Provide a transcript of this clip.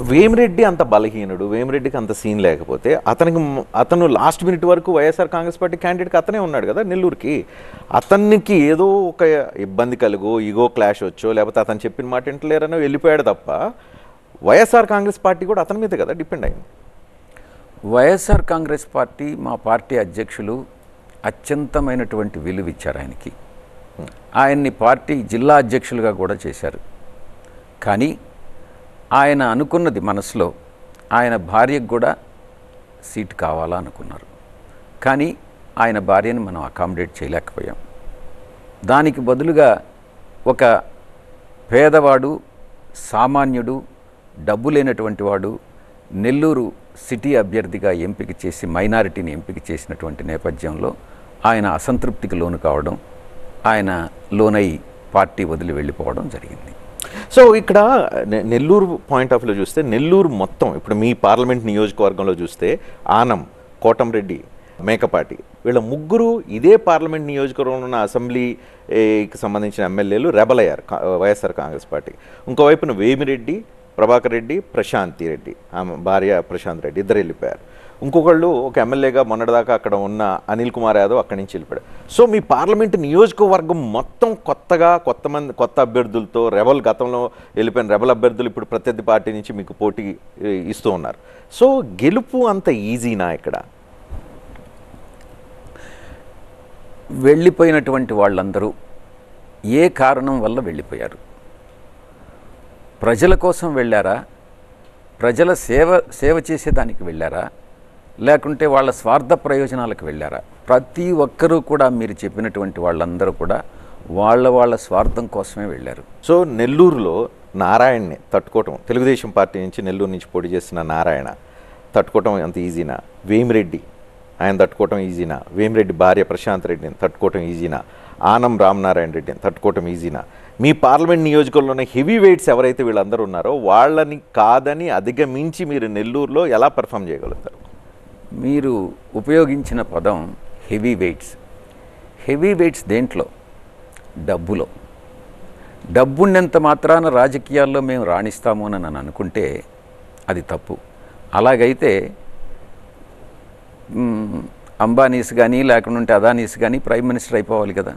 వేమిరెడ్డి అంత బలహీనుడు, వేమిరెడ్డికి అంత సీన్ లేకపోతే అతను లాస్ట్ మినిట్ వరకు వైఎస్ఆర్ కాంగ్రెస్ పార్టీ క్యాండిడేట్కి అతనే ఉన్నాడు కదా నెల్లూరుకి. అతనికి ఏదో ఒక ఇబ్బంది కలుగో, ఈగో క్లాష్ వచ్చో, లేకపోతే అతను చెప్పిన మాట వింటలేరనో వెళ్ళిపోయాడు తప్ప వైఎస్ఆర్ కాంగ్రెస్ పార్టీ కూడా అతని మీద కదా డిపెండ్ అయింది. వైఎస్ఆర్ కాంగ్రెస్ పార్టీ, మా పార్టీ అధ్యక్షులు అత్యంతమైనటువంటి విలువ ఇచ్చారు ఆయనకి. ఆయన్ని పార్టీ జిల్లా అధ్యక్షులుగా కూడా చేశారు. కానీ ఆయన అనుకున్నది మనసులో, ఆయన భార్యకు కూడా సీట్ కావాలా అనుకున్నారు. కానీ ఆయన భార్యని మనం అకామిడేట్ చేయలేకపోయాం. దానికి బదులుగా ఒక పేదవాడు, సామాన్యుడు, డబ్బు లేనటువంటి వాడు నెల్లూరు సిటీ అభ్యర్థిగా ఎంపిక చేసి మైనారిటీని ఎంపిక చేసినటువంటి నేపథ్యంలో ఆయన అసంతృప్తికి లోను కావడం, ఆయన లోనై పార్టీ వదిలి వెళ్ళిపోవడం జరిగింది. సో ఇక్కడ నెల్లూరు పాయింట్ ఆఫ్ వ్యూలో చూస్తే, నెల్లూరు మొత్తం ఇప్పుడు మీ పార్లమెంట్ నియోజకవర్గంలో చూస్తే ఆనం, కోటంరెడ్డి, మేకపాటి వీళ్ళ ముగ్గురు ఇదే పార్లమెంట్ నియోజకవర్గంలో ఉన్న అసెంబ్లీకి సంబంధించిన ఎమ్మెల్యేలు రెబల్ అయ్యారు వైఎస్ఆర్ కాంగ్రెస్ పార్టీ. ఇంకోవైపున వేమిరెడ్డి, ప్రభాకర్ రెడ్డి, ప్రశాంతి రెడ్డి, ఆమె భార్య ప్రశాంత్ రెడ్డి ఇద్దరు వెళ్ళిపోయారు. ఇంకొకళ్ళు ఒక ఎమ్మెల్యేగా మొన్నటిదాకా అక్కడ ఉన్న అనిల్ కుమార్ యాదవ్ అక్కడి నుంచి వెళ్ళిపోయాడు. సో మీ పార్లమెంటు నియోజకవర్గం మొత్తం కొత్త అభ్యర్థులతో, గతంలో వెళ్ళిపోయిన రెబల్ అభ్యర్థులు ఇప్పుడు ప్రత్యర్థి పార్టీ నుంచి మీకు పోటీ ఇస్తూ ఉన్నారు. సో గెలుపు అంత ఈజీనా? ఇక్కడ వెళ్ళిపోయినటువంటి వాళ్ళందరూ ఏ కారణం వల్ల వెళ్ళిపోయారు? ప్రజల కోసం వెళ్ళారా? ప్రజల సేవ చేసేదానికి వెళ్ళారా? లేకుంటే వాళ్ళ స్వార్థ ప్రయోజనాలకు వెళ్ళారా? ప్రతి ఒక్కరూ కూడా మీరు చెప్పినటువంటి వాళ్ళందరూ కూడా వాళ్ళ స్వార్థం కోసమే వెళ్ళారు. సో నెల్లూరులో నారాయణని తట్టుకోవటం, తెలుగుదేశం పార్టీ నుంచి నెల్లూరు నుంచి పోటీ చేస్తున్న నారాయణ తట్టుకోవటం అంత ఈజీనా? వేమిరెడ్డి ఆయన తట్టుకోవటం ఈజీనా? వేమిరెడ్డి భార్య ప్రశాంత్ రెడ్డిని తట్టుకోవటం ఈజీనా? ఆనం రామనారాయణ రెడ్డిని తట్టుకోవటం ఈజీనా? మీ పార్లమెంట్ నియోజకవర్గంలోనే హెవీ వెయిట్స్ ఎవరైతే వీళ్ళందరూ ఉన్నారో వాళ్ళని కాదని అధిగమించి మీరు నెల్లూరులో ఎలా పర్ఫామ్ చేయగలుగుతారు? మీరు ఉపయోగించిన పదం హెవీ వెయిట్స్. హెవీ వెయిట్స్ దేంట్లో? డబ్బులో. డబ్బున్నంత మాత్రాన రాజకీయాల్లో మేము రాణిస్తాము అని నన్ను అనుకుంటే అది తప్పు. అలాగైతే అంబానీస్ కానీ లేకుంటే అదానీస్ కానీ ప్రైమ్ మినిస్టర్ అయిపోవాలి కదా.